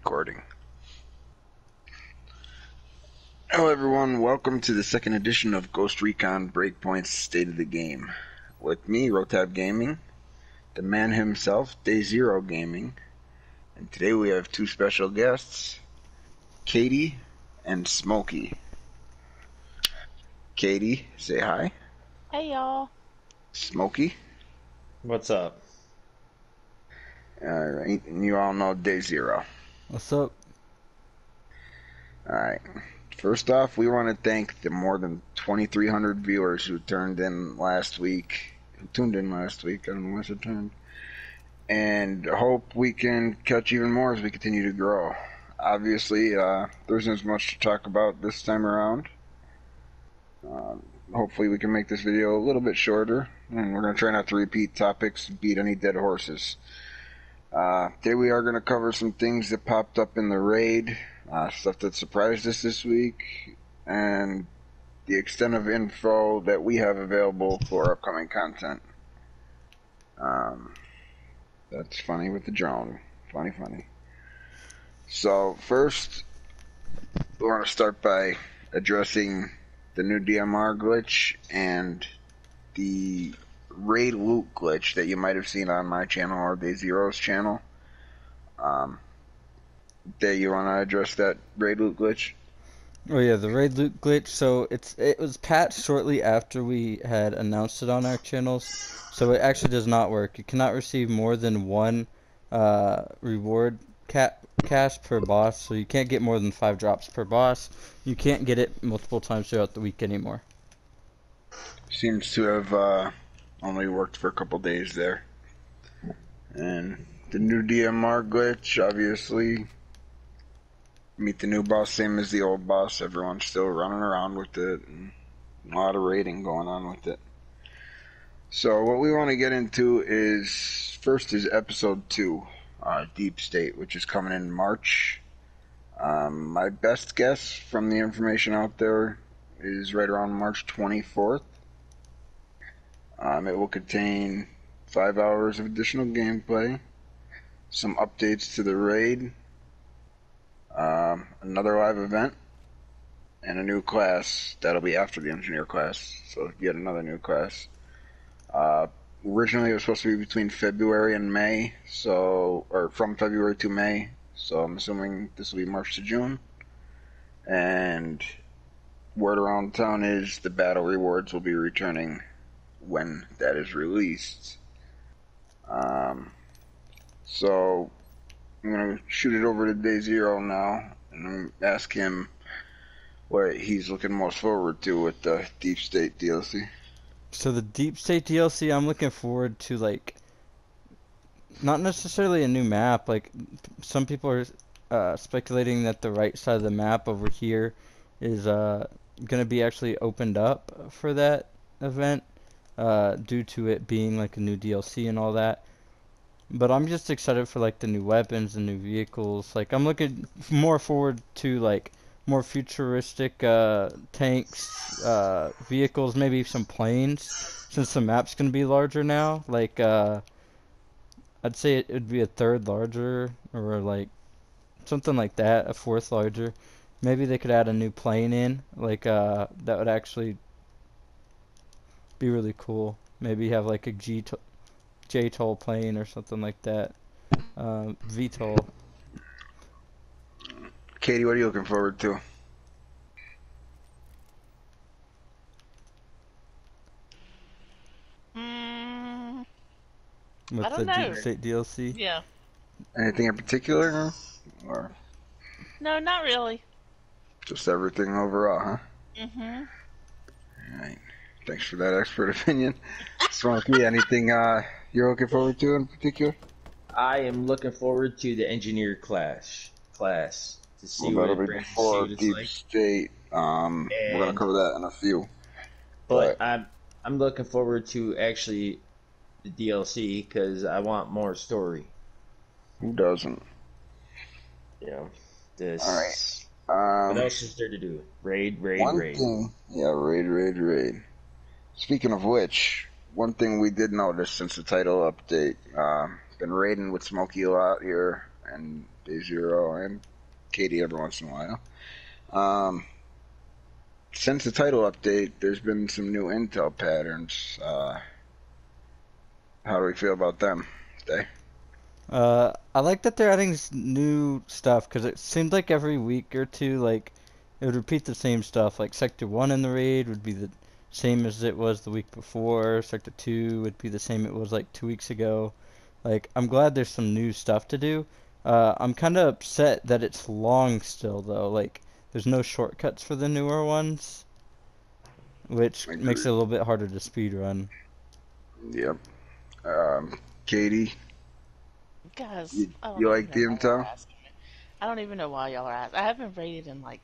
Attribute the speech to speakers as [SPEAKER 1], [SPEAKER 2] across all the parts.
[SPEAKER 1] recording. Hello everyone, welcome to the second edition of Ghost Recon Breakpoint's State of the Game. With me, Rotab Gaming, the man himself, Day Zero Gaming, and today we have two special guests, Katie and Smokey. Katie, say hi.
[SPEAKER 2] Hey y'all.
[SPEAKER 1] Smokey.
[SPEAKER 3] What's up?
[SPEAKER 1] Alright, and you all know Day Zero.
[SPEAKER 4] What's up?
[SPEAKER 1] Alright, first off, we want to thank the more than 2,300 viewers who tuned in last week. I don't know when it turned. And hope we can catch even more as we continue to grow. Obviously, there isn't as much to talk about this time around. Hopefully we can make this video a little bit shorter, and we're going to try not to repeat topics and beat any dead horses. Today we are going to cover some things that popped up in the raid, stuff that surprised us this week, and the extent of info that we have available for upcoming content. That's funny with the drone. Funny. So first, we want to start by addressing the new DMR glitch and the raid loot glitch that you might have seen on my channel or Day Zero's channel. Day, you want to address that raid loot glitch?
[SPEAKER 4] Oh yeah, the raid loot glitch. So it was patched shortly after we had announced it on our channels. So it actually does not work. You cannot receive more than one reward cash per boss. So you can't get more than 5 drops per boss. You can't get it multiple times throughout the week anymore.
[SPEAKER 1] Seems to have only worked for a couple days there. And the new DMR glitch, obviously, meet the new boss same as the old boss. Everyone's still running around with it, and a lot of raiding going on with it. So what we want to get into is, first is episode 2, Deep State, which is coming in March. My best guess from the information out there is right around March 24th. It will contain 5 hours of additional gameplay, some updates to the raid, another live event, and a new class that'll be after the engineer class, so yet another new class. Originally it was supposed to be between February and May, or from February to May, so I'm assuming this will be March to June. And word around town is the battle rewards will be returning when that is released. So I'm gonna shoot it over to Day Zero now and ask him what he's looking most forward to with the Deep State DLC.
[SPEAKER 4] So the Deep State DLC, I'm looking forward to, like, not necessarily a new map. Like, some people are speculating that the right side of the map over here is gonna be actually opened up for that event, due to it being like a new DLC and all that. But I'm just excited for like the new weapons and new vehicles. Like, I'm looking more forward to like more futuristic tanks, vehicles, maybe some planes, since the map's gonna be larger now. Like, I'd say it would be a third larger, or like something like that, a fourth larger. Maybe they could add a new plane in, like that would actually be really cool. Maybe have like a JTOL plane or something like that. VTOL.
[SPEAKER 1] Katie, what are you looking forward to?
[SPEAKER 4] With
[SPEAKER 2] I
[SPEAKER 4] the
[SPEAKER 2] don't know.
[SPEAKER 4] Deep State DLC.
[SPEAKER 2] Yeah.
[SPEAKER 1] Anything in particular, or
[SPEAKER 2] No, not really.
[SPEAKER 1] just everything overall, huh?
[SPEAKER 2] Mm-hmm.
[SPEAKER 1] Alright. Thanks for that expert opinion. Smokey, anything you're looking forward to in particular?
[SPEAKER 3] I am looking forward to the engineer class to see
[SPEAKER 1] Well,
[SPEAKER 3] what
[SPEAKER 1] that'll
[SPEAKER 3] it
[SPEAKER 1] be
[SPEAKER 3] brings
[SPEAKER 1] before
[SPEAKER 3] to
[SPEAKER 1] Deep
[SPEAKER 3] like.
[SPEAKER 1] State. We're gonna cover that in a few.
[SPEAKER 3] But I'm looking forward to actually the DLC because I want more story.
[SPEAKER 1] Who doesn't?
[SPEAKER 3] You know, this.
[SPEAKER 1] All right.
[SPEAKER 3] What else is there to do? Raid.
[SPEAKER 1] One thing, yeah, raid. Speaking of which, one thing we did notice since the title update, been raiding with Smokey a lot here, and Day Zero and Katie every once in a while. Since the title update, there's been some new intel patterns. How do we feel about them, Day?
[SPEAKER 4] I like that they're adding new stuff because it seemed like every week or two, like it would repeat the same stuff. Like Sector 1 in the raid would be the same as it was the week before. Sector 2 would be the same it was like 2 weeks ago. Like, I'm glad there's some new stuff to do. I'm kind of upset that it's long still, though. Like, there's no shortcuts for the newer ones, which makes it a little bit harder to speedrun.
[SPEAKER 1] Yep. Katie,
[SPEAKER 2] Guys,
[SPEAKER 1] you,
[SPEAKER 2] I don't
[SPEAKER 1] you
[SPEAKER 2] even
[SPEAKER 1] like
[SPEAKER 2] know
[SPEAKER 1] the
[SPEAKER 2] why y'all are
[SPEAKER 1] intel?
[SPEAKER 2] asking me. I don't even know why y'all are asking. I haven't raided in like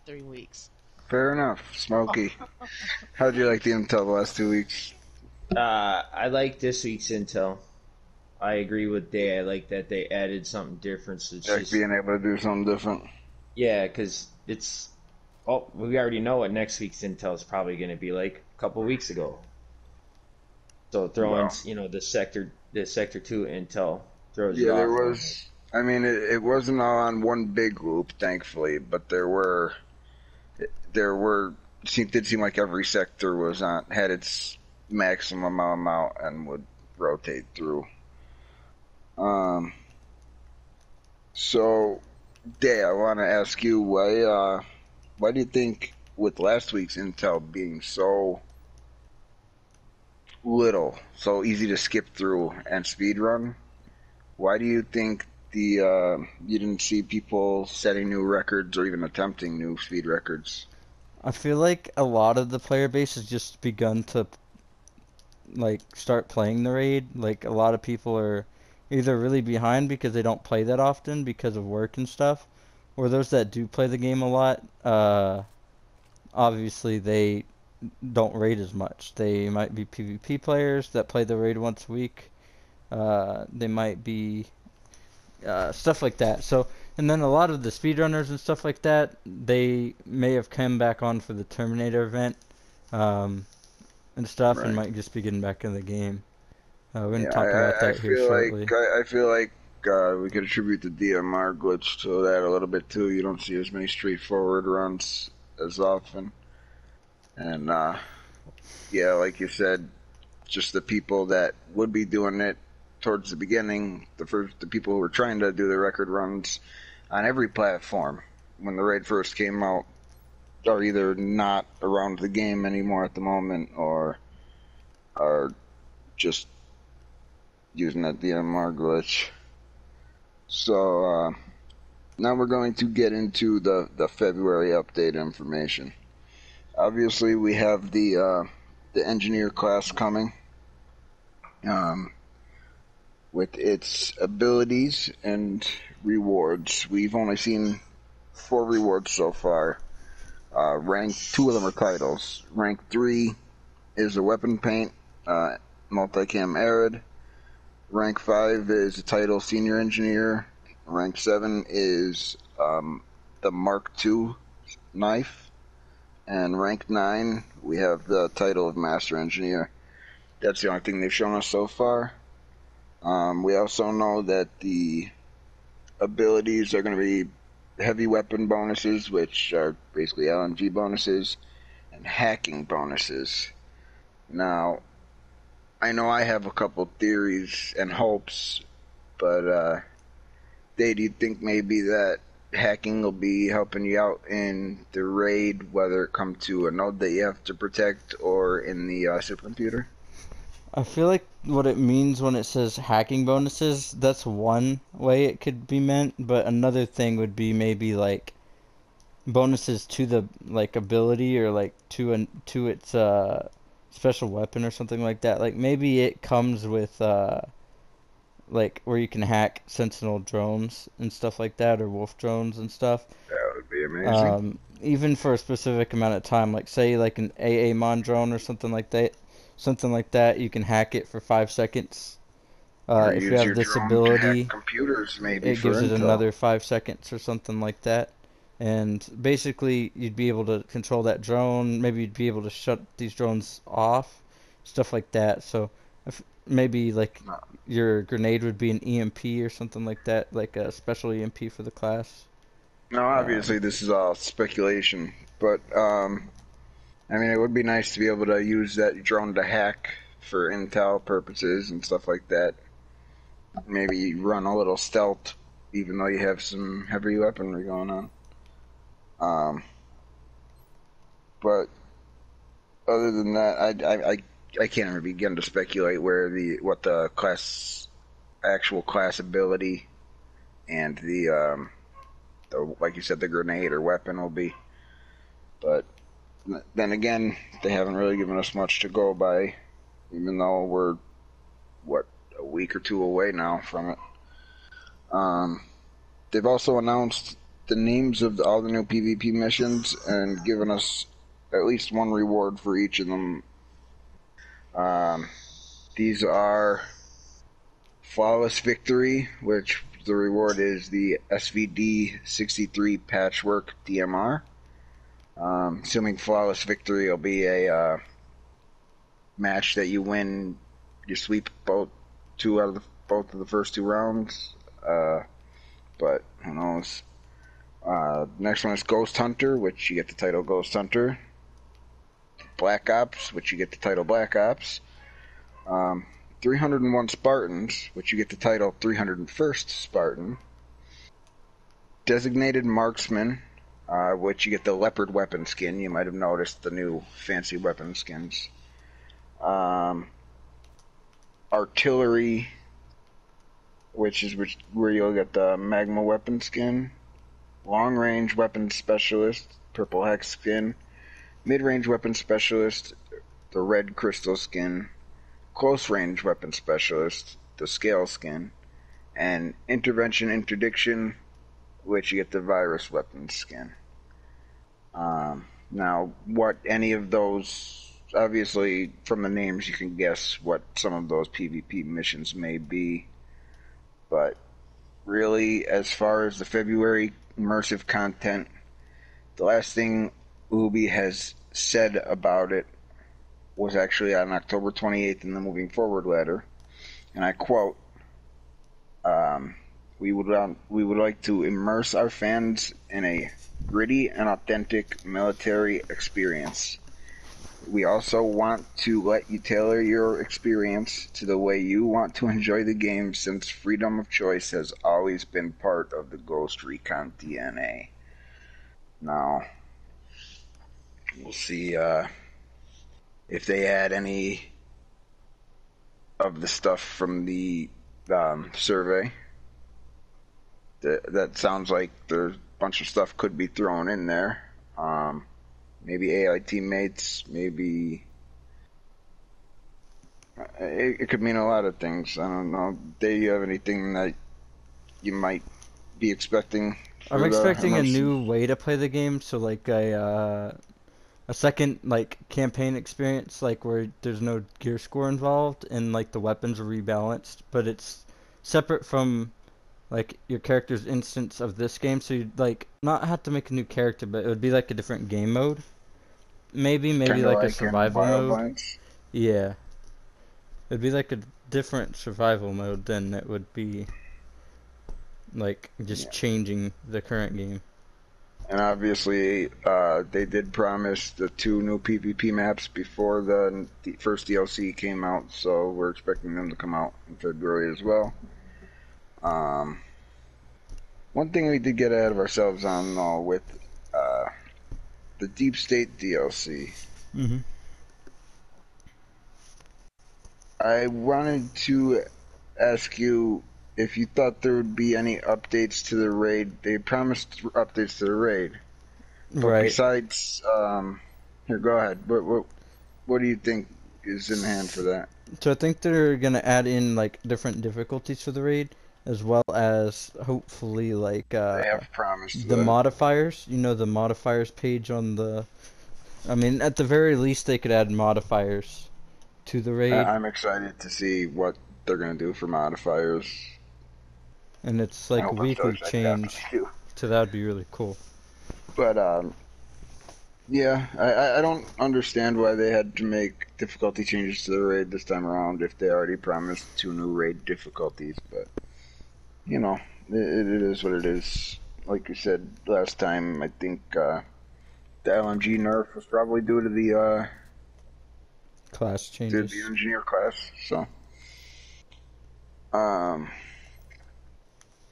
[SPEAKER 2] 3 weeks.
[SPEAKER 1] Fair enough. Smokey, how'd you like the intel the last 2 weeks?
[SPEAKER 3] I like this week's intel. I agree with Day. I like that they added something different. So it's
[SPEAKER 1] Like
[SPEAKER 3] just
[SPEAKER 1] being able to do something different.
[SPEAKER 3] yeah, because it's we already know what next week's intel is probably going to be like a couple weeks ago. So throwing
[SPEAKER 1] Well,
[SPEAKER 3] the sector 2 intel throws it
[SPEAKER 1] yeah, there
[SPEAKER 3] off a little bit.
[SPEAKER 1] was. I mean, it wasn't all on one big loop, thankfully, but there were did seem like every sector was on had its maximum amount and would rotate through. Um, so, Day, I want to ask you why do you think with last week's intel being so little, so easy to skip through and speed run, why do you think you didn't see people setting new records or even attempting new speed records?
[SPEAKER 4] I feel like a lot of the player base has just begun to like start playing the raid. Like a lot of people are either really behind because they don't play that often because of work and stuff, or those that do play the game a lot, obviously they don't raid as much. They might be PvP players that play the raid once a week. They might be stuff like that. So, and then a lot of the speedrunners and stuff like that, they may have come back on for the Terminator event. And stuff, and
[SPEAKER 1] Right.
[SPEAKER 4] might just be getting back in the game. We're gonna
[SPEAKER 1] Yeah,
[SPEAKER 4] talk about
[SPEAKER 1] I
[SPEAKER 4] that here
[SPEAKER 1] feel like
[SPEAKER 4] shortly.
[SPEAKER 1] we could attribute the DMR glitch to that a little bit too. You don't see as many straightforward runs as often, and yeah, like you said, just the people that would be doing it towards the beginning, the people who were trying to do the record runs on every platform when the raid first came out are either not around the game anymore at the moment or are just using that DMR glitch. So now we're going to get into the February update information. Obviously, we have the engineer class coming with its abilities and rewards. We've only seen 4 rewards so far. Rank 2 of them are titles. Rank 3 is a weapon paint, multicam arid. Rank 5 is the title Senior Engineer. Rank 7 is the Mark II knife. And rank 9, we have the title of Master Engineer. That's the only thing they've shown us so far. We also know that the abilities are going to be heavy weapon bonuses, which are basically LMG bonuses, and hacking bonuses. Now, I know I have a couple theories and hopes, but do you think maybe that hacking will be helping you out in the raid, whether it come to a node that you have to protect or in the supercomputer?
[SPEAKER 4] I feel like what it means when it says hacking bonuses, that's one way it could be meant, but another thing would be maybe like bonuses to the like ability or like to its special weapon or something like that. Like maybe it comes with like where you can hack sentinel drones and stuff like that, or wolf drones and stuff.
[SPEAKER 1] That would be amazing.
[SPEAKER 4] Even for a specific amount of time, like say like an AA mon drone or something like that. Something like that, you can hack it for 5 seconds.
[SPEAKER 1] Or
[SPEAKER 4] If you
[SPEAKER 1] use
[SPEAKER 4] have
[SPEAKER 1] your
[SPEAKER 4] this
[SPEAKER 1] drone to hack
[SPEAKER 4] ability,
[SPEAKER 1] computers, maybe
[SPEAKER 4] it
[SPEAKER 1] for
[SPEAKER 4] gives it
[SPEAKER 1] intel.
[SPEAKER 4] another 5 seconds or something like that. And basically, you'd be able to control that drone. Maybe you'd be able to shut these drones off, stuff like that. So maybe like
[SPEAKER 1] No,
[SPEAKER 4] your grenade would be an EMP or something like that, like a special EMP for the class.
[SPEAKER 1] no,
[SPEAKER 4] Um,
[SPEAKER 1] obviously this is all speculation, but I mean, it would be nice to be able to use that drone to hack for intel purposes and stuff like that. Maybe run a little stealth, even though you have some heavy weaponry going on. Um, but other than that, I can't even begin to speculate what the actual class ability and the like you said, the grenade or weapon will be. But then again, they haven't really given us much to go by, even though we're what a week or two away now from it. Um, they've also announced the names of all the new PvP missions and given us at least one reward for each of them. Um, these are Flawless Victory, which the reward is the SVD 63 Patchwork DMR. Assuming Flawless Victory will be a match that you win, you sweep both of the first two rounds. But who knows? Next one is Ghost Hunter, which you get the title Ghost Hunter. Black Ops, which you get the title Black Ops. 301 Spartans, which you get the title 301st Spartan. Designated Marksman, which you get the Leopard weapon skin. You might have noticed the new fancy weapon skins. Artillery, where you'll get the Magma weapon skin. Long range weapon specialist, purple hex skin. Mid range weapon specialist, the red crystal skin. Close range weapon specialist, the scale skin. And intervention interdiction, which you get the virus weapon skin. Now, what any of those, obviously from the names you can guess what some of those PvP missions may be, but really, as far as the February immersive content, the last thing Ubi has said about it was actually on October 28th in the Moving Forward letter, and I quote, we would like to immerse our fans in a gritty and authentic military experience. We also want to let you tailor your experience to the way you want to enjoy the game, since freedom of choice has always been part of the Ghost Recon DNA. Now, we'll see if they add any of the stuff from the survey. That sounds like there's a bunch of stuff could be thrown in there. Maybe AI teammates, maybe it could mean a lot of things. I don't know. Do you have anything that you might be expecting for
[SPEAKER 4] I'm
[SPEAKER 1] the
[SPEAKER 4] expecting a
[SPEAKER 1] immersive?
[SPEAKER 4] new way to play the game, so like a second like campaign experience, like where there's no gear score involved and like the weapons are rebalanced, but it's separate from like your character's instance of this game, so you'd like not have to make a new character, but it would be like a different game mode. Maybe
[SPEAKER 1] Kind of
[SPEAKER 4] like a
[SPEAKER 1] like in
[SPEAKER 4] survival mode.
[SPEAKER 1] Wildlands.
[SPEAKER 4] Yeah, it'd be like a different survival mode than it would be like just
[SPEAKER 1] Yeah.
[SPEAKER 4] changing the current game.
[SPEAKER 1] And obviously, they did promise the 2 new PvP maps before the first DLC came out, so we're expecting them to come out in February as well. One thing we did get ahead of ourselves on, though, with the Deep State DLC.
[SPEAKER 4] Mm-hmm.
[SPEAKER 1] I wanted to ask you if you thought there would be any updates to the raid. They promised updates to the raid, but
[SPEAKER 4] Right.
[SPEAKER 1] besides, here, go ahead. What do you think is in hand for that?
[SPEAKER 4] So I think they're gonna add in like different difficulties for the raid, as well as hopefully like
[SPEAKER 1] They have promised
[SPEAKER 4] the
[SPEAKER 1] that.
[SPEAKER 4] modifiers. You know, the modifiers page on the. I mean, at the very least, they could add modifiers to the raid,
[SPEAKER 1] I'm excited to see what they're gonna do for modifiers.
[SPEAKER 4] and it's
[SPEAKER 1] I
[SPEAKER 4] like a
[SPEAKER 1] hope I'm so
[SPEAKER 4] weekly
[SPEAKER 1] excited after
[SPEAKER 4] change.
[SPEAKER 1] they do.
[SPEAKER 4] So that would be really cool.
[SPEAKER 1] But Yeah, I don't understand why they had to make difficulty changes to the raid this time around if they already promised 2 new raid difficulties, but, you know, it is what it is. Like you said last time, I think the LMG nerf was probably due to
[SPEAKER 4] Class
[SPEAKER 1] the
[SPEAKER 4] changes.
[SPEAKER 1] engineer class, so. Um,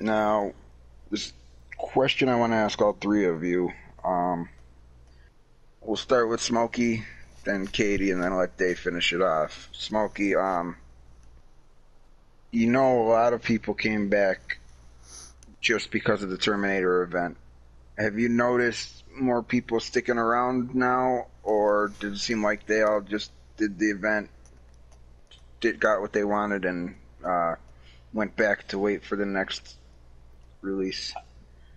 [SPEAKER 1] Now, this question I want to ask all three of you. Um, we'll start with Smokey, then Katie, and then let Dave finish it off. Smokey, you know a lot of people came back just because of the Terminator event. Have you noticed more people sticking around now, or did it seem like they all just did the event, got what they wanted, and went back to wait for the next release?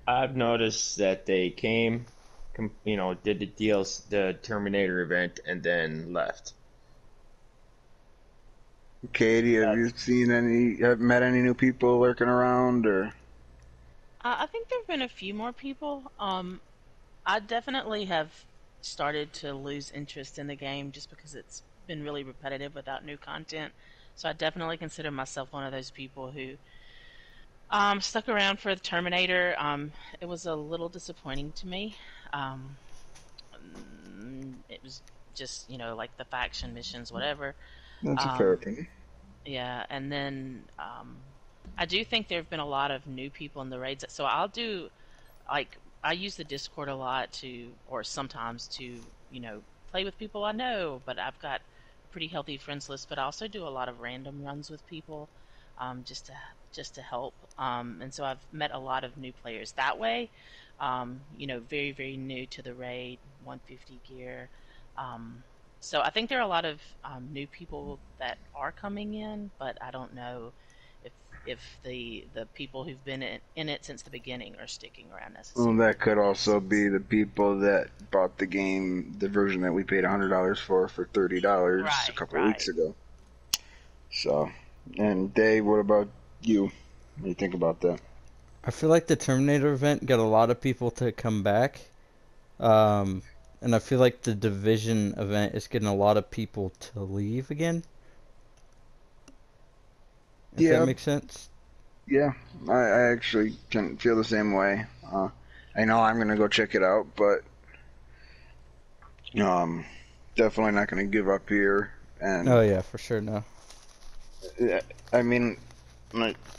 [SPEAKER 3] I've noticed that they came, did the Terminator event, and then left.
[SPEAKER 1] Katie, have you have met any new people lurking around, or?
[SPEAKER 2] I think there have been a few more people. I definitely have started to lose interest in the game just because it's been really repetitive without new content. So I definitely consider myself one of those people who stuck around for the Terminator. It was a little disappointing to me. Um, it was just, like the faction missions, whatever.
[SPEAKER 1] That's a fair
[SPEAKER 2] Um,
[SPEAKER 1] opinion.
[SPEAKER 2] yeah, and then I do think there have been a lot of new people in the raids. So I'll do, like, I use the Discord a lot to, or sometimes to, play with people I know. But I've got a pretty healthy friends list. But I also do a lot of random runs with people, just to help. And so I've met a lot of new players that way. Very very new to the raid, 150 gear. Um, so I think there are a lot of new people that are coming in, but I don't know if the people who've been in it since the beginning are sticking around
[SPEAKER 1] Well,
[SPEAKER 2] necessarily.
[SPEAKER 1] that
[SPEAKER 2] If
[SPEAKER 1] could
[SPEAKER 2] that makes
[SPEAKER 1] also
[SPEAKER 2] sense.
[SPEAKER 1] be the people that bought the game, the version that we paid $100 for $30 a
[SPEAKER 2] Right,
[SPEAKER 1] couple of weeks
[SPEAKER 2] right.
[SPEAKER 1] ago. So, and Dave, what about you? What do you think about that?
[SPEAKER 4] I feel like the Terminator event got a lot of people to come back. Um, and I feel like the Division event is getting a lot of people to leave again, if that
[SPEAKER 1] Yeah,
[SPEAKER 4] makes sense.
[SPEAKER 1] yeah, I actually can feel the same way. I know I'm gonna go check it out, but um, definitely not gonna give up here.
[SPEAKER 4] Oh
[SPEAKER 1] And
[SPEAKER 4] yeah, for sure, no.
[SPEAKER 1] I mean,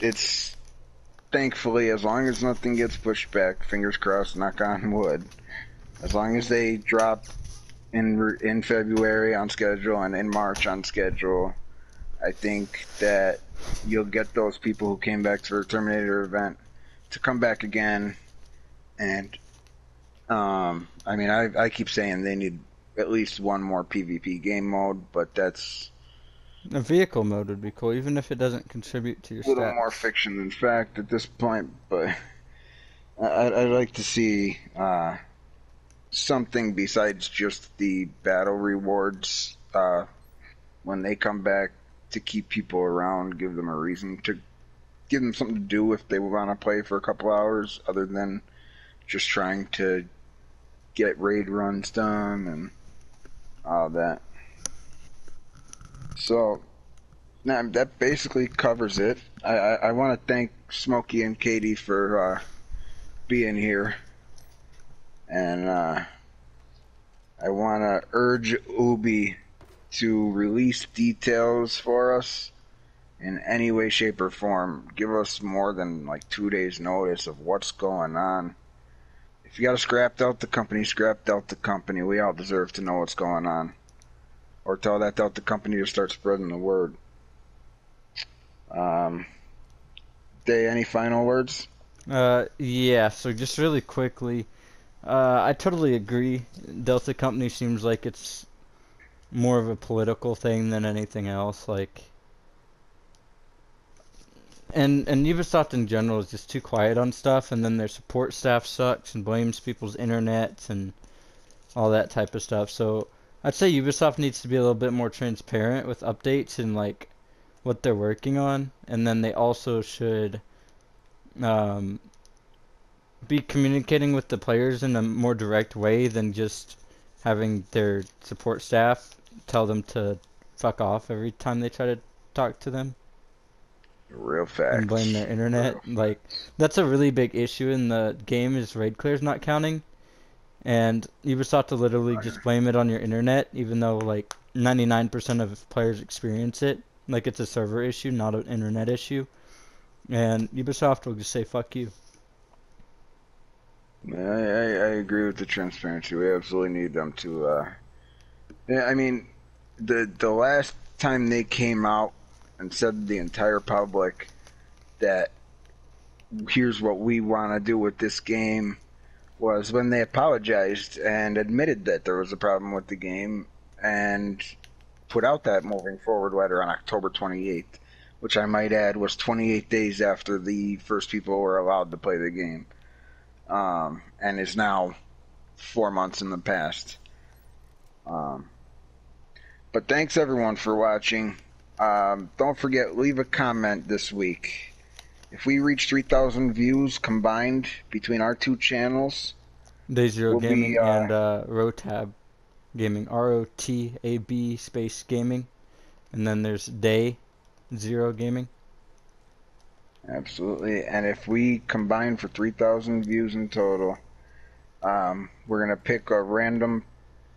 [SPEAKER 1] it's thankfully as long as nothing gets pushed back, fingers crossed, knock on wood. As long as they drop in February on schedule and in March on schedule, I think that you'll get those people who came back to the Terminator event to come back again. And I mean, I keep saying they need at least one more PvP game mode, but that's
[SPEAKER 4] A vehicle mode would be cool, even if it doesn't contribute to your
[SPEAKER 1] a little more
[SPEAKER 4] stats.
[SPEAKER 1] fiction than fact at this point. But I'd like to see something besides just the battle rewards when they come back to keep people around, give them a reason to give them something to do if they want to play for a couple hours, other than just trying to get raid runs done and all that. So now that basically covers it. I want to thank Smokey and Katie for being here, and I want to urge Ubi to release details for us in any way, shape, or form. Give us more than like 2 days' notice of what's going on. If you got to scrap Delta Company, scrap Delta Company. We all deserve to know what's going on. Or tell that Delta Company to start spreading the word. Um, Day, any final words?
[SPEAKER 4] Yeah, so just really quickly, I totally agree. Delta Company seems like it's more of a political thing than anything else. And Ubisoft in general is just too quiet on stuff, and then their support staff sucks and blames people's internet and all that type of stuff. So I'd say Ubisoft needs to be a little bit more transparent with updates and like what they're working on, and then they also should um, be communicating with the players in a more direct way than just having their support staff tell them to fuck off every time they try to talk to them
[SPEAKER 1] Real
[SPEAKER 4] and blame
[SPEAKER 1] facts.
[SPEAKER 4] their internet.
[SPEAKER 1] Real.
[SPEAKER 4] Like, that's a really big issue in the game is raid clears not counting. And Ubisoft to literally just blame it on your internet, even though like 99% of players experience it. Like it's a server issue, not an internet issue. And Ubisoft will just say fuck you.
[SPEAKER 1] I agree with the transparency. We absolutely need them to. Yeah, I mean, the last time they came out and said to the entire public that here's what we want to do with this game was when they apologized and admitted that there was a problem with the game and put out that moving forward letter on October 28th, which I might add was 28 days after the first people were allowed to play the game, and is now 4 months in the past. But thanks everyone for watching. Don't forget, leave a comment this week. If we reach 3,000 views combined between our two channels,
[SPEAKER 4] Day Zero
[SPEAKER 1] we'll
[SPEAKER 4] Gaming
[SPEAKER 1] be,
[SPEAKER 4] and Rotab Gaming, ROTAB space gaming, and then there's Day Zero Gaming.
[SPEAKER 1] absolutely. And if we combine for 3,000 views in total, we're gonna pick a random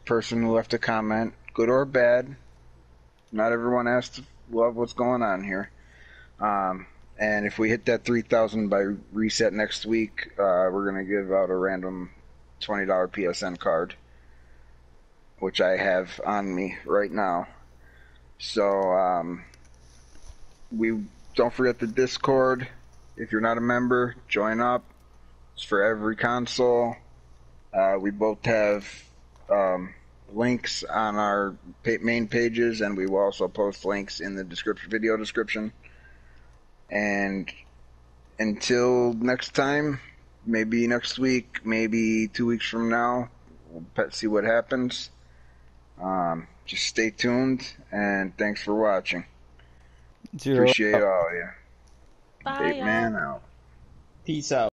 [SPEAKER 1] person who left a comment, good or bad. Not everyone has to love what's going on here. And if we hit that 3,000 by reset next week, we're going to give out a random $20 PSN card, which I have on me right now. So we don't forget the Discord. If you're not a member, join up. It's for every console. We both have links on our main pages, and we will also post links in the video description. And until next time, maybe next week, maybe 2 weeks from now, we'll see what happens. Just stay tuned, and thanks for watching.
[SPEAKER 4] Zero.
[SPEAKER 1] Appreciate all of you.
[SPEAKER 2] Bye,
[SPEAKER 1] Bait
[SPEAKER 2] y'all.
[SPEAKER 1] Man out.
[SPEAKER 3] Peace out.